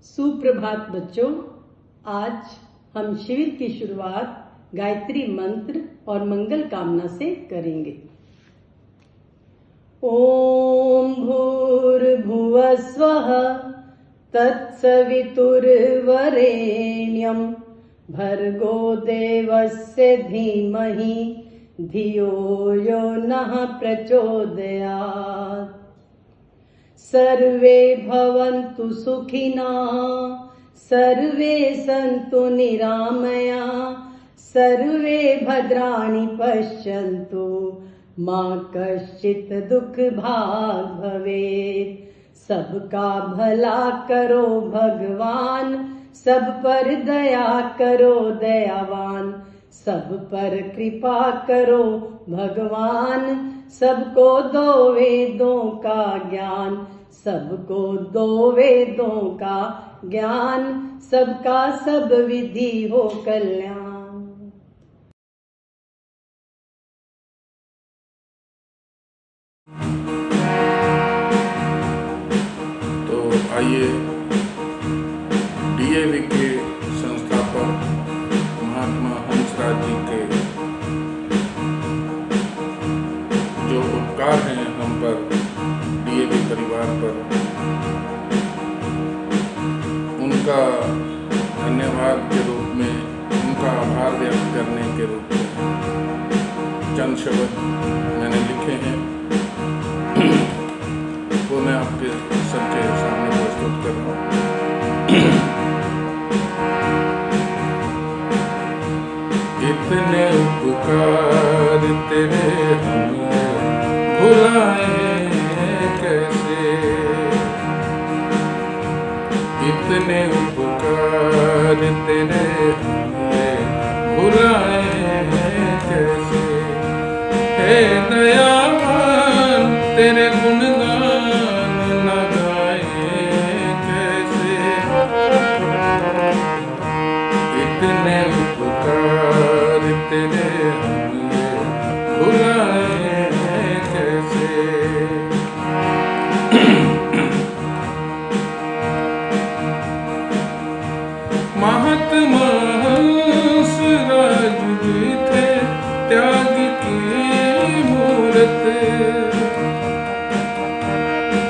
सुप्रभात बच्चों, आज हम शिविर की शुरुआत गायत्री मंत्र और मंगल कामना से करेंगे। ओम भूर्भुवः स्वः तत्सवितुर्वरेण्यं भर्गो देवस्य धीमहि धियो यो नः प्रचोदयात्। सर्वे भवन्तु सुखिनः, सर्वे सन्तु निरामया, सर्वे भद्राणि पश्यन्तु, मा कश्चित् दुःख भाग् भवेत्। सबका भला करो भगवान, सब पर दया करो दयावान, सब पर कृपा करो भगवान, सबको दो वेदों का ज्ञान, सबको दो वेदों का ज्ञान, सबका सब विधि हो कल्याण। तो आइए डीएवी के संस्थापक महात्मा हंसराज जी के जो उपकार हैं हम पर, डीएवी परिवार पर, उनका धन्यवाद के रूप में, उनका आभार व्यक्त करने के रूप में चंद शब्द मैंने लिखे हैं, वो मैं आपके सबके सामने प्रस्तुत कर रहा हूँ। इतने उपकार तेरे हमने भुलाए कैसे, इतने उपकार तेरे हमने भुलाए कैसे। हे दयावान तेरे गुणगान न गाए कैसे, इतने उपकार तेरे हमने भुलाए कैसे। महात्मा हंसराज जी थे त्याग की मूरत,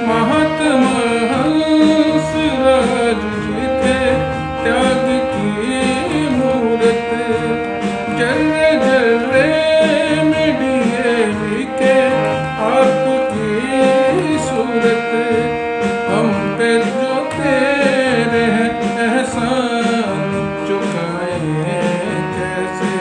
महात्मा हंसराज जी थे त्याग की मूरत। जर्रे जर्रे में डीएवी के आपकी सूरत, हम पे जो तेरे हैं एहसान चुकाए कैसे।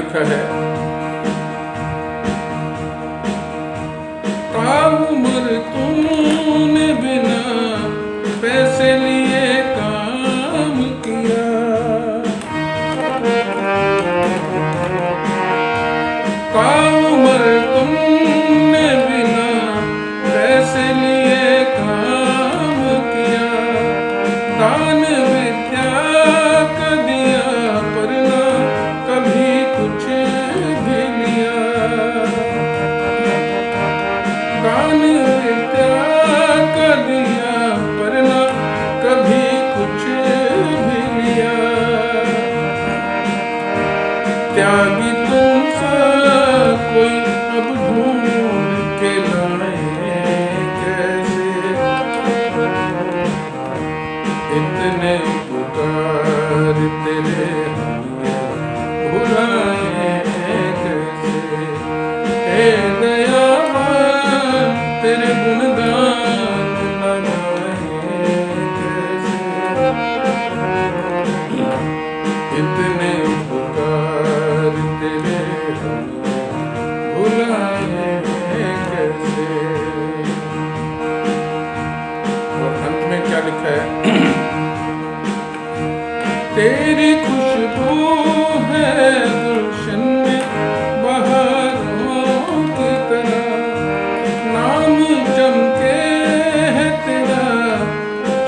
लिखा है, उम्र तूने बिना पैसे लिए काम किया, उम्र तुमने बिना पैसे लिए काम किया, दान विद्या का दिया पर ना कभी कुछ भी लिया, दान विद्या का दिया पर ना कभी कुछ भी लिया, त्यागी तुमसा कोई अब ढूंढ के लाए कैसे, इतने पुकार तेरे भुलाए कैसे, हे दयावान तेरे गुणगान न गाए कैसे, इतने पुकार तेरे भुलाए कैसे। और अंत में क्या लिखा है, तेरी खुशबू है गुलशन में बहारों की तरह, नाम चमके है तेरा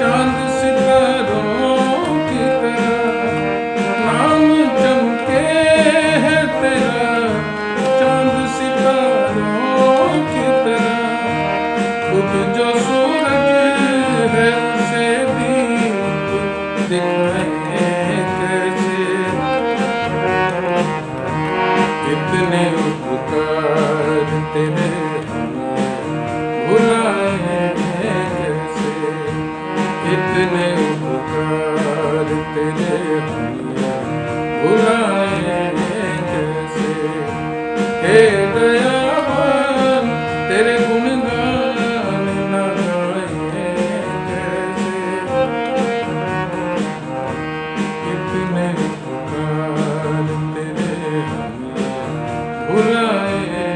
चांद सितारों की तरह, नाम चमके है तेरा चांद सितारों की तरह, खुद जो सूरज है उसे दीप दिखाए कैसे, इतने उपकार तेरे भुलाए कैसे, इतने उपकार तेरे भुलाए कैसे, हे दयावान तेरे गुणगान न गाए कैसे, इतने उपकार तेरे भुलाए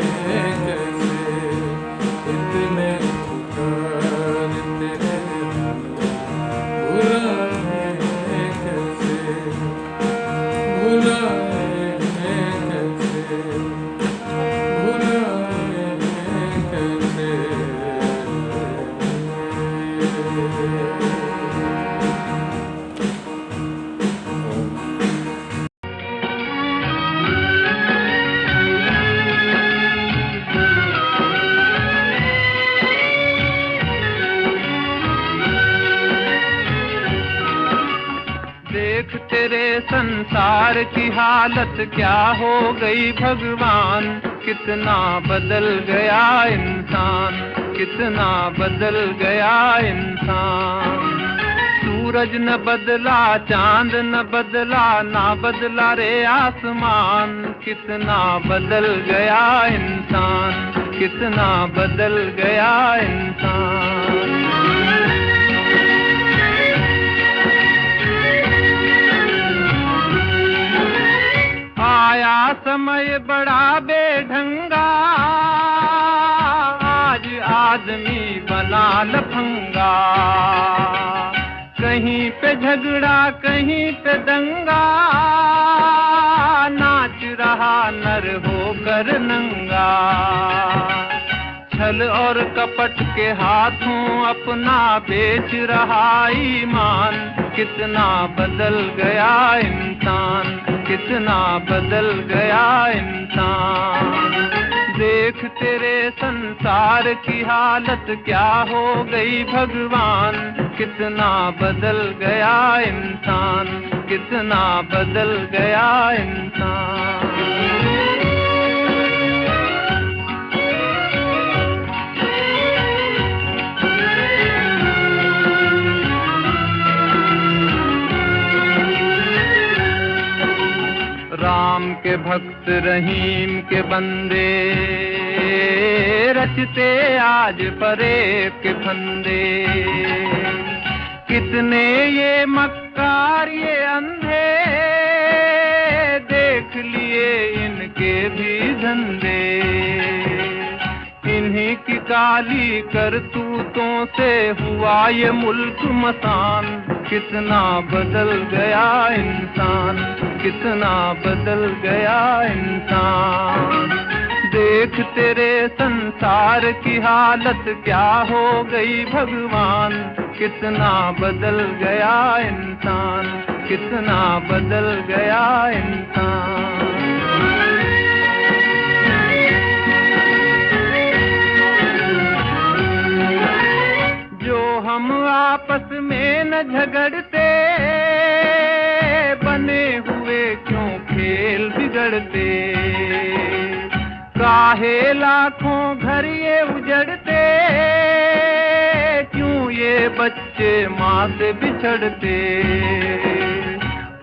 कैसे, इतने उपकार तेरे भुलाए कैसे, भुलाए कैसे, भुलाए कैसे। देख तेरे संसार की हालत क्या हो गई भगवान, कितना बदल गया इंसान, कितना बदल गया इंसान। सूरज न बदला, चांद न बदला, ना बदला रे आसमान, कितना बदल गया इंसान, कितना बदल गया इंसान। आया समय बड़ा बेढंगा, आज आदमी बना लफंगा, कहीं पे झगड़ा कहीं पे दंगा, नाच रहा नर होकर नंगा। छल और कपट के हाथों अपना बेच रहा ईमान, कितना बदल गया इंसान, कितना बदल गया इंसान। देख तेरे संसार की हालत क्या हो गई भगवान, कितना बदल गया इंसान, कितना बदल गया इंसान। राम के भक्त रहीम के बंदे, रचते आज परे के फंदे। कितने ये मक्कार ये अंधे, देख लिए इनके भी झंडे। इन्हीं की काली करतूतों से हुआ ये मुल्क मसान। कितना बदल गया इंसान, कितना बदल गया इंसान। देख तेरे संसार की हालत क्या हो गई भगवान। कितना बदल गया इंसान, कितना बदल गया इंसान। जो हम आपस में न झगड़ते, बने हुए क्यों खेल बिगड़ते। काहे लाखों घर ये उजड़ते, क्यों ये बच्चे माँ से बिछड़ते।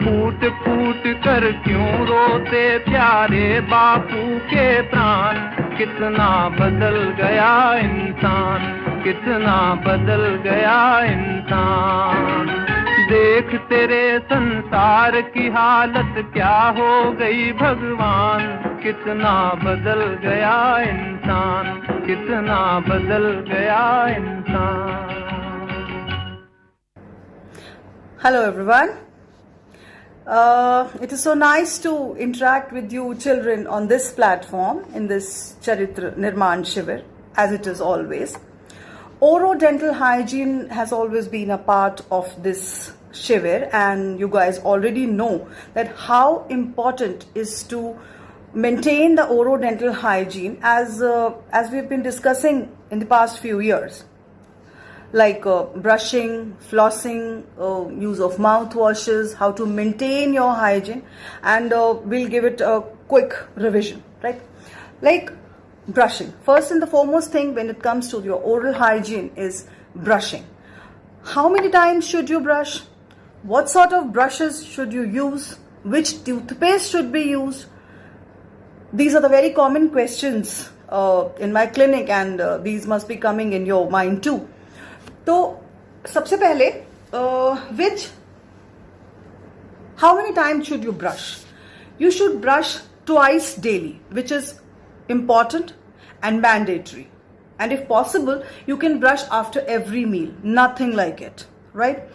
फूट फूट कर क्यों रोते प्यारे बापू के प्राण। कितना बदल गया इंसान, कितना बदल गया इंसान। देख तेरे संसार की हालत क्या हो गई भगवान। कितना बदल गया इंसान, कितना बदल गया इंसान। Hello everyone. It is so nice to interact with you children on this platform in this Charitra, Nirmaan, Shivir, as it is always. Oro-dental hygiene has always been a part of this Shivir, and you guys already know that how important is to maintain the oro-dental hygiene as we've been discussing in the past few years. Like brushing, flossing, use of mouthwashes, how to maintain your hygiene, and we'll give it a quick revision, right? Like brushing. First and the foremost thing when it comes to your oral hygiene is brushing. How many times should you brush? What sort of brushes should you use? Which toothpaste should be used? These are the very common questions in my clinic, and these must be coming in your mind too. तो सबसे पहले how many times should you brush? You should brush twice daily, which is important and mandatory. And if possible, you can brush after every meal, nothing like it, right?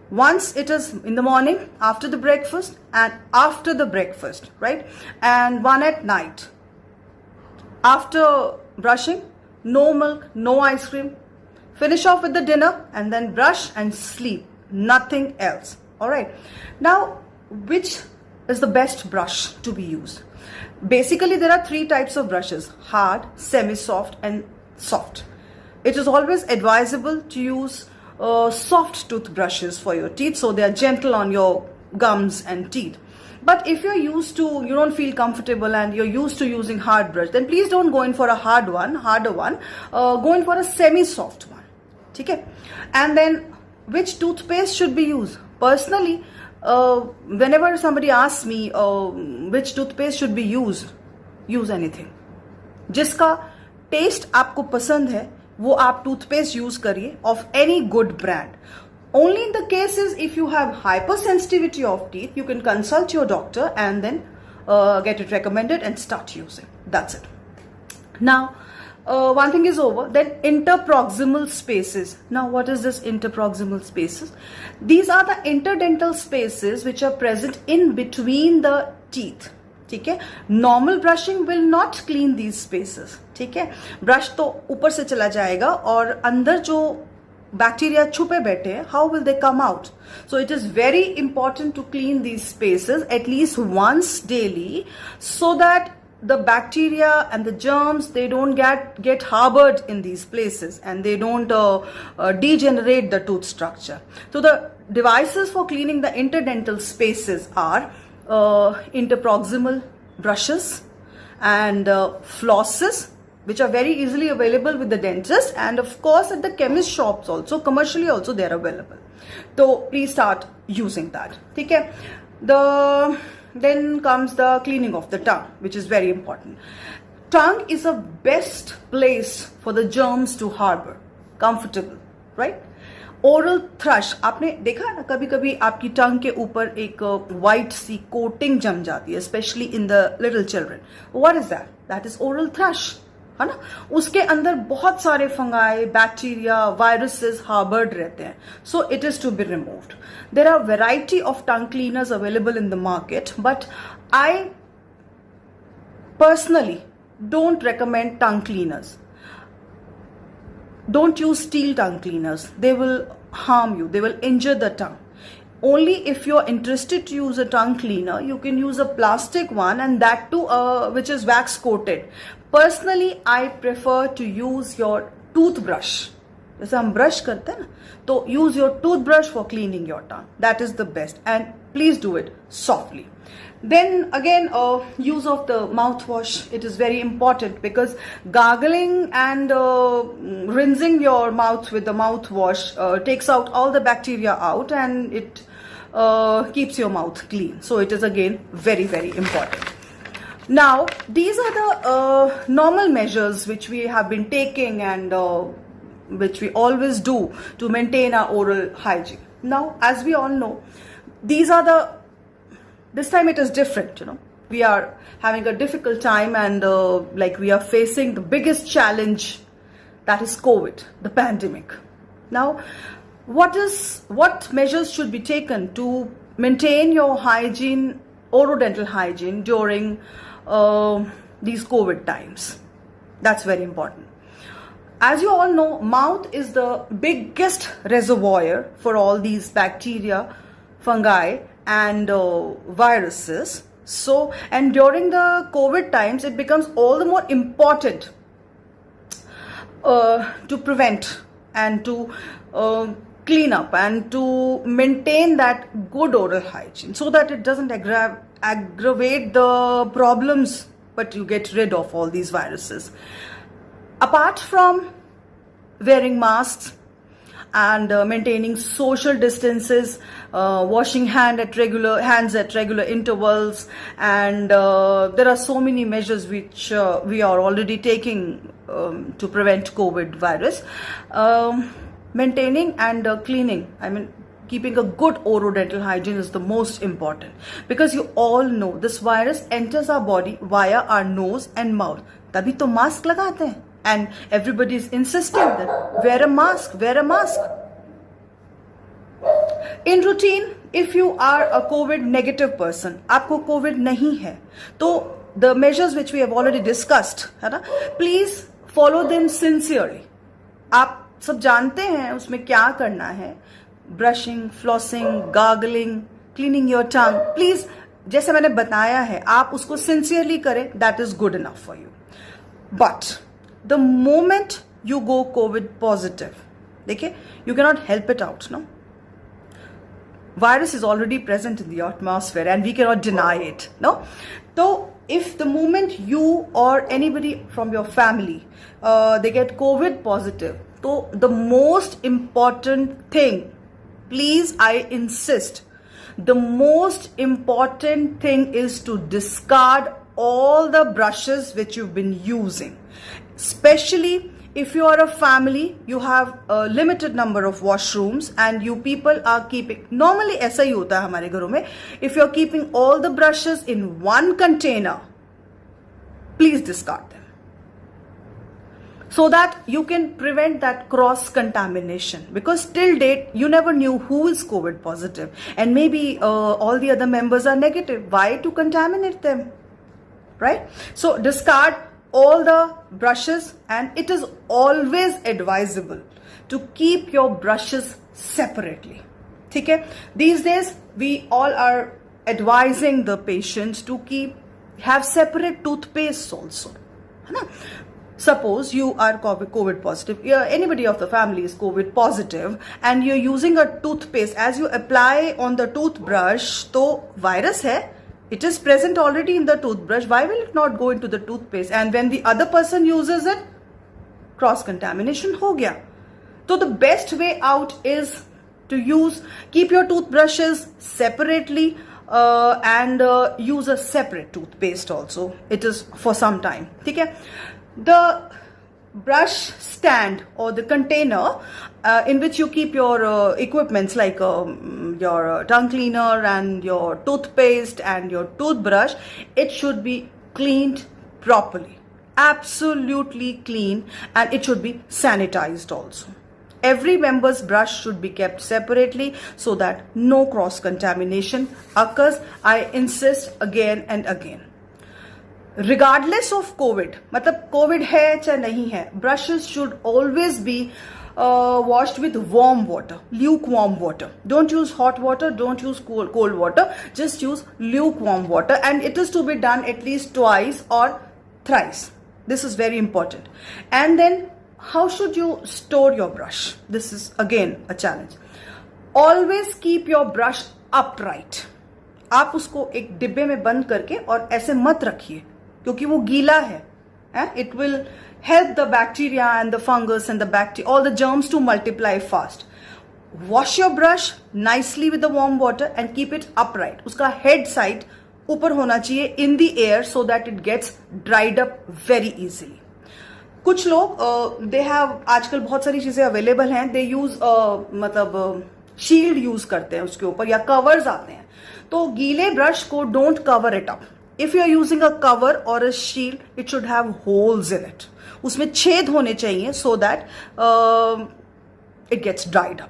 Once it is in the morning, after the breakfast, and after the breakfast, right? And one at night. After brushing, no milk, no ice cream. Finish off with the dinner and then brush and sleep. Nothing else. Alright. Now, which is the best brush to be used? Basically, there are three types of brushes: hard, semi-soft, and soft. It is always advisable to use soft toothbrushes for your teeth, so they are gentle on your gums and teeth. But if you don't feel comfortable and you're used to using hard brush, then please don't go in for a harder one. Go in for a semi-soft one. Okay? And then which toothpaste should be used? Personally, whenever somebody asks me which toothpaste should be used, use anything. जिसका test आपको पसंद है वो आप toothpaste use करिए of any good brand. Only in the cases if you have hypersensitivity of teeth, you can consult your doctor and then get it recommended and start using. That's it. Now, one thing is over. Then interproximal spaces. Now, what is this interproximal spaces? These are the interdental spaces which are present in between the teeth. ठीक है. Normal brushing will not clean these spaces. ठीक है. Brush तो ऊपर से चला जाएगा और अंदर जो bacteria छुपे बैठे हैं, how will they come out? So it is very important to clean these spaces at least once daily, so that the bacteria and the germs, they don't get harbored in these places and they don't degenerate the tooth structure. So the devices for cleaning the interdental spaces are interproximal brushes and flosses, which are very easily available with the dentist, and of course at the chemist shops also, commercially also they are available. So please start using that. Okay? Then comes the cleaning of the tongue, which is very important. Tongue is the best place for the germs to harbor, comfortable, right? Oral thrush, आपने देखा है ना कभी कभी आपकी टंग के ऊपर एक वाइट सी कोटिंग जम जाती है, specially in the little children. What is that? That is oral thrush, है ना. उसके अंदर बहुत सारे फंगाई, बैक्टीरिया, वायरसेस हार्बर्ड रहते हैं. So it is to be removed. There are variety of tongue cleaners available in the market, but I personally don't recommend tongue cleaners. Don't use steel tongue cleaners. They will harm you. They will injure the tongue. Only if you're interested to use a tongue cleaner, you can use a plastic one, and that too which is wax coated. Personally, I prefer to use your toothbrush. जैसे हम brush करते हैं ना, तो use your toothbrush for cleaning your tongue. That is the best, and please do it softly. Then again, use of the mouthwash. It is very important because gargling and rinsing your mouth with the mouthwash takes out all the bacteria out, and it keeps your mouth clean. So it is again very, very important. Now, these are the normal measures which we have been taking and which we always do to maintain our oral hygiene. Now, as we all know, this time it is different, you know. We are having a difficult time, and like we are facing the biggest challenge, that is COVID, the pandemic. Now, what measures should be taken to maintain your hygiene, orodental hygiene during these COVID times? That's very important. As you all know, mouth is the biggest reservoir for all these bacteria, fungi, and viruses. So, and during the COVID times, it becomes all the more important to prevent and to clean up and to maintain that good oral hygiene, so that it doesn't aggravate the problems, but you get rid of all these viruses. Apart from wearing masks and maintaining social distances, washing hands at regular intervals, and there are so many measures which we are already taking to prevent COVID virus. Maintaining and cleaning, keeping a good orodental hygiene is the most important, because you all know this virus enters our body via our nose and mouth. तभी तो mask लगाते हैं, and everybody is insisting that wear a mask. In routine, if you are a COVID negative person, आपको COVID नहीं है, तो the measures which we have already discussed, है ना, please follow them sincerely. आप सब जानते हैं उसमें क्या करना है. Brushing, flossing, gargling, cleaning your tongue. Please, जैसे मैंने बताया है, आप उसको सिंसियरली करें. That is good enough for you. But the moment you go Covid positive, देखिए, you can not help it out. No, virus is already present in the atmosphere and we cannot deny it. No, so if the moment you or anybody from your family they get COVID positive, so the most important thing, please, I insist, the most important thing is to discard all the brushes which you've been using. Especially if you are a family, you have a limited number of washrooms and you people are keeping, normally ऐसा ही होता है हमारे घरों में, if you are keeping all the brushes in one container, please discard them, so that you can prevent that cross contamination, because till date you never knew who is COVID positive, and maybe all the other members are negative. Why to contaminate them, right? So discard all the brushes, and it is always advisable to keep your brushes separately. Okay? These days we all are advising the patients to have separate toothpaste also. Suppose you are COVID positive, anybody of the family is COVID positive, and you're using a toothpaste. As you apply on the toothbrush, तो virus है, it is present already in the toothbrush. Why will it not go into the toothpaste? And when the other person uses it, cross contamination हो गया. So the best way out is to keep your toothbrushes separately and use a separate toothpaste also. It is for some time. ठीक है? The brush stand or the container in which you keep your equipments like your tongue cleaner and your toothpaste and your toothbrush, it should be cleaned properly, absolutely clean, and it should be sanitized also. Every member's brush should be kept separately so that no cross contamination occurs. I insist again and again. Regardless of COVID, मतलब COVID है चाहे नहीं है, brushes should always be washed with warm water, lukewarm water. Don't use hot water, don't use cold water, just use lukewarm water, and it is to be done at least twice or thrice. This is very important. And then how should you store your brush? This is again a challenge. Always keep your brush upright. आप उसको एक डिब्बे में बंद करके और ऐसे मत रखिए क्योंकि वो गीला है. It will help the bacteria and the fungus and the bacteria, all the germs to multiply fast. Wash your brush nicely with the warm water and keep it upright. उसका head side ऊपर होना चाहिए in the air so that it gets dried up very easily. कुछ लोग they have, आजकल बहुत सारी चीजें अवेलेबल हैं, they use मतलब शील्ड यूज करते हैं उसके ऊपर या कवर्स आते हैं. तो गीले ब्रश को don't cover it up. If you are using a cover or a shield, it should have holes in it. उसमें छेद होने चाहिए so that it gets dried up.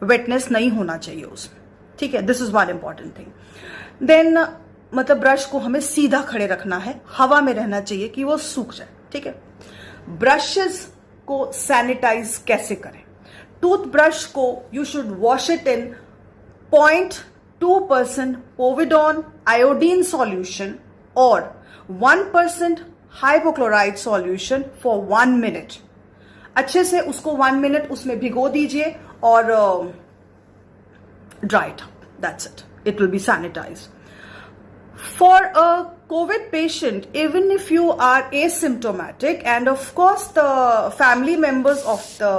Wetness नहीं होना चाहिए उसमें. ठीक है, this is one important thing. Then मतलब ब्रश को हमें सीधा खड़े रखना है, हवा में रहना चाहिए कि वो सूख जाए. ठीक है. ब्रशेस को सैनिटाइज कैसे करें? टूथब्रश को you should wash it in 0.2% povidone iodine solution or 1% hypochlorite solution for 1 minute. अच्छे से उसको 1 minute उसमें भिगो दीजिए और dry it. That's it. It will be sanitized. For a COVID patient, even if you are asymptomatic, and of course the family members of the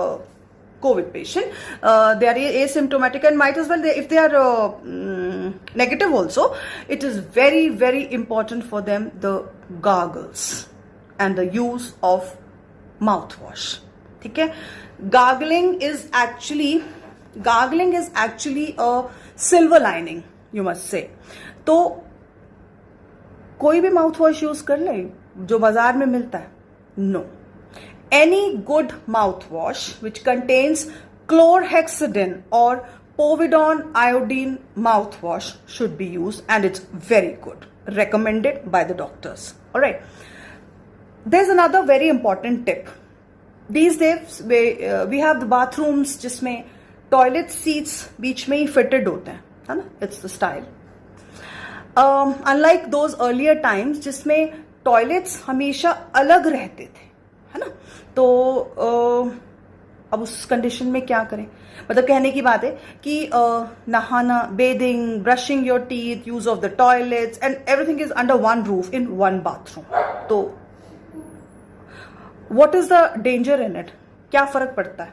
COVID patient, they are asymptomatic and might as well, if they are negative also, it is very, very important for them the gargles and the use of mouthwash. Okay? Gargling is actually a silver lining, you must say. तो कोई भी mouth wash use कर ले जो बाजार में मिलता है? No. Any good mouthwash which contains chlorhexidine or povidone iodine mouthwash should be used, and it's very good, recommended by the doctors. All right. There's another very important tip. These days we have the bathrooms जिसमें toilet seats बीच में ही fitted होते हैं, है ना? It's the style. Unlike those earlier times जिसमें toilets हमेशा अलग रहते थे, है ना? तो अब उस कंडीशन में क्या करें? मतलब कहने की बात है कि नहाना, bathing, brushing your teeth, use of the toilets and everything is under one roof in one bathroom. तो what is the danger in it? क्या फर्क पड़ता है?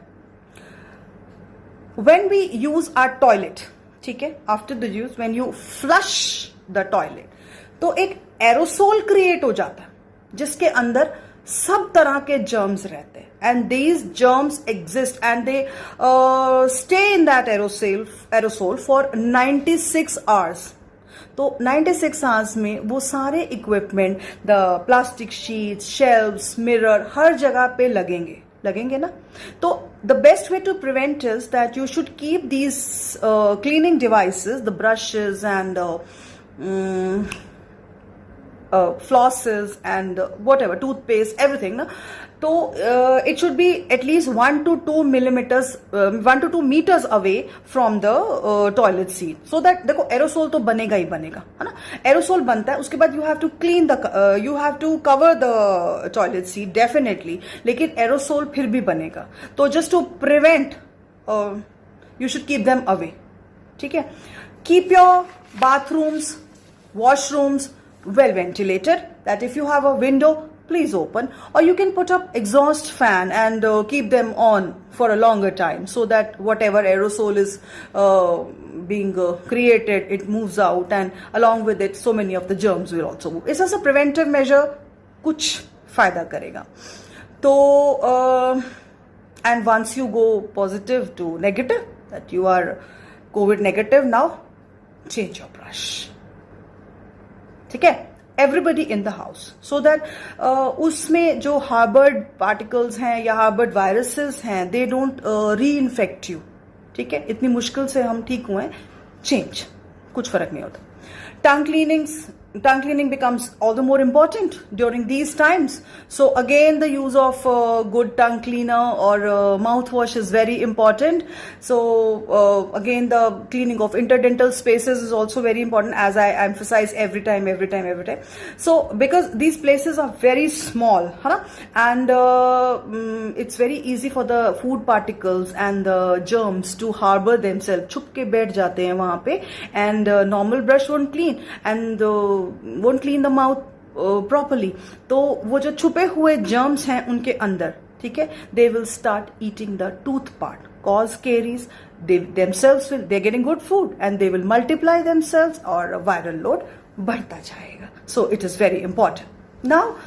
When we use our toilet, ठीक है, after the use, when you flush the toilet, तो एक aerosol create हो जाता है जिसके अंदर सब तरह के जर्म्स रहते हैं. And these germs exist and they stay in that aerosol for 96 hours. तो 96 आवर्स में वो सारे equipment, the plastic sheets, shelves, mirror, हर जगह पे लगेंगे ना. तो the best way to prevent is that you should keep these cleaning devices, the brushes and flosses and whatever, toothpaste, everything, na? So it should be at least 1 to 2 meters away from the toilet seat, so that देखो aerosol तो बनेगा ही बनेगा, है ना? aerosol बनता है, उसके बाद you have to clean the you have to cover the toilet seat definitely, लेकिन aerosol फिर भी बनेगा. तो just to prevent, you should keep them away. ठीक है? Keep your bathrooms, washrooms well ventilated, that if you have a window, please open, or you can put up exhaust fan and keep them on for a longer time so that whatever aerosol is being created, it moves out, and along with it so many of the germs will also move. It's as a preventive measure, कुछ फायदा करेगा. So, and once you go positive to negative, that you are COVID negative now, change your brush. Okay? Everybody in the house, so that उसमें जो harbored particles हैं या harbored viruses हैं, they don't reinfect you. ठीक है? इतनी मुश्किल से हम ठीक हुए हैं, change, कुछ फर्क नहीं होता. Tongue cleaning becomes all the more important during these times. So again, the use of good tongue cleaner or mouthwash is very important. So again, the cleaning of interdental spaces is also very important, as I emphasize every time. So because these places are very small, and it's very easy for the food particles and the germs to harbor themselves. छुप के बैठ जाते हैं वहाँ पे, and normal brush won't clean, and won't clean the mouth properly. तो वो जो छुपे हुए germs हैं उनके अंदर, ठीक है, they will start eating the tooth part, cause caries. They themselves will, they're getting good food and they will multiply themselves, or a viral load बढ़ता जाएगा. So it is very important. Now,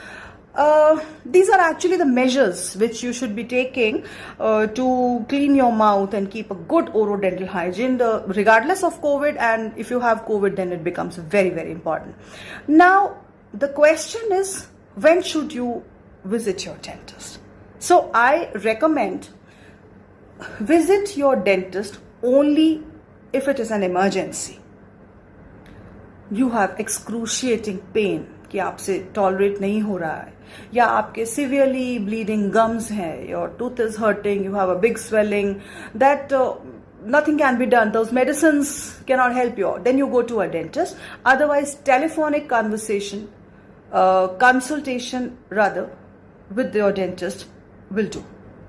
these are actually the measures which you should be taking to clean your mouth and keep a good orodental hygiene, regardless of COVID. And if you have COVID, then it becomes very, very important. Now, the question is, when should you visit your dentist? So I recommend visit your dentist only if it is an emergency. You have excruciating pain कि आपसे tolerate नहीं हो रहा है, या आपके severely bleeding gums हैं, your tooth is hurting, you have a big swelling, that nothing can be done, those medicines cannot help you, then you go to a dentist. Otherwise, telephonic conversation, consultation rather, with your dentist will do.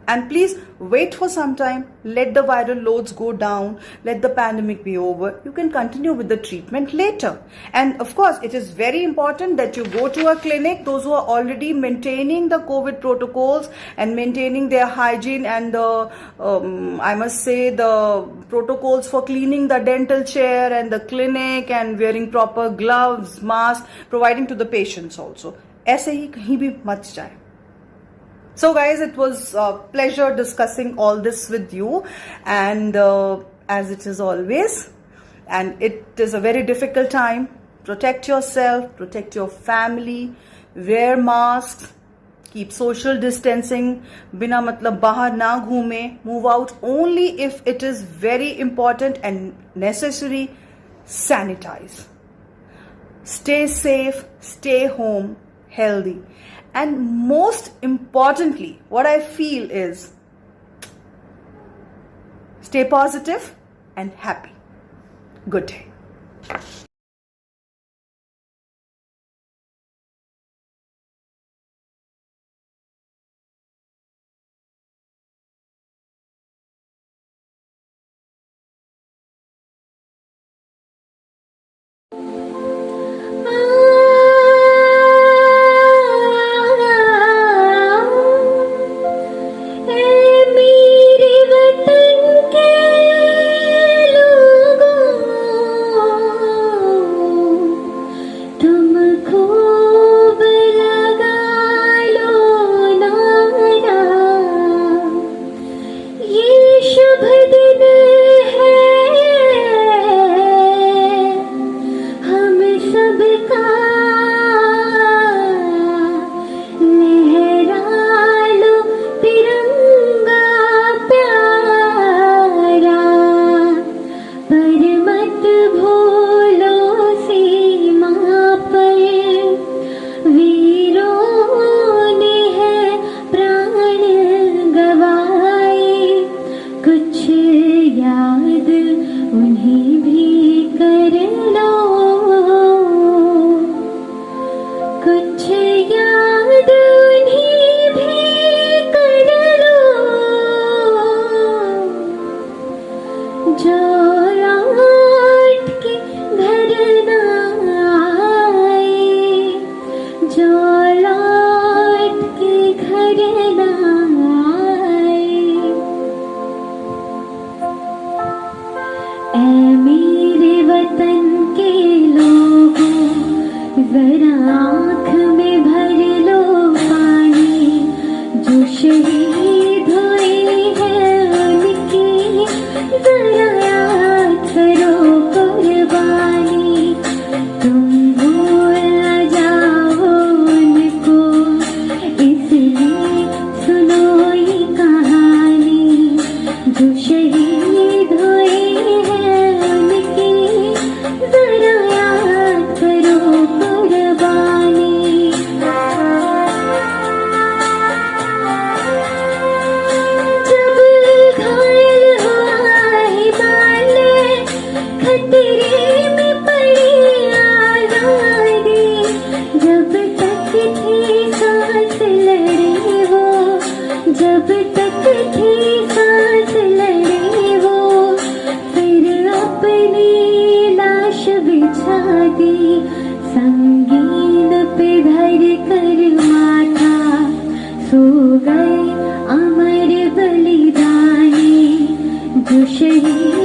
And please wait for some time, let the viral loads go down, let the pandemic be over. You can continue with the treatment later. And of course, it is very important that you go to a clinic, those who are already maintaining the COVID protocols and maintaining their hygiene and the, I must say, the protocols for cleaning the dental chair and the clinic and wearing proper gloves, masks, providing to the patients also. ऐसे ही कहीं भी मत जाए. So guys, it was a pleasure discussing all this with you, and as it is always, and it is a very difficult time, protect yourself, protect your family, wear masks, keep social distancing, बिना मतलब बाहर ना घूमे, move out only if it is very important and necessary, sanitize. Stay safe, stay home, healthy. And most importantly, what I feel is stay positive and happy. Good day. जरा आँख में भर लो पानी, जो शहीद हुए हैं उनकी जरा याद करो कुर्बानी, तुम भूल न जाओ उनको, इसलिए सुनो ये कहानी। जो शहीद हुए हैं उनकी जरा याद करो कुर्बानी। जब घायल हुआ है बाले, खतरे में पड़ी आजादी, जब तक थी सांस लड़े वो, जब तक थी सांस लड़े वो, फिर अपनी लाश बिछा दी, संगीन पे धर कर माथा, सो गए अमर बलिदानी। जो शहीद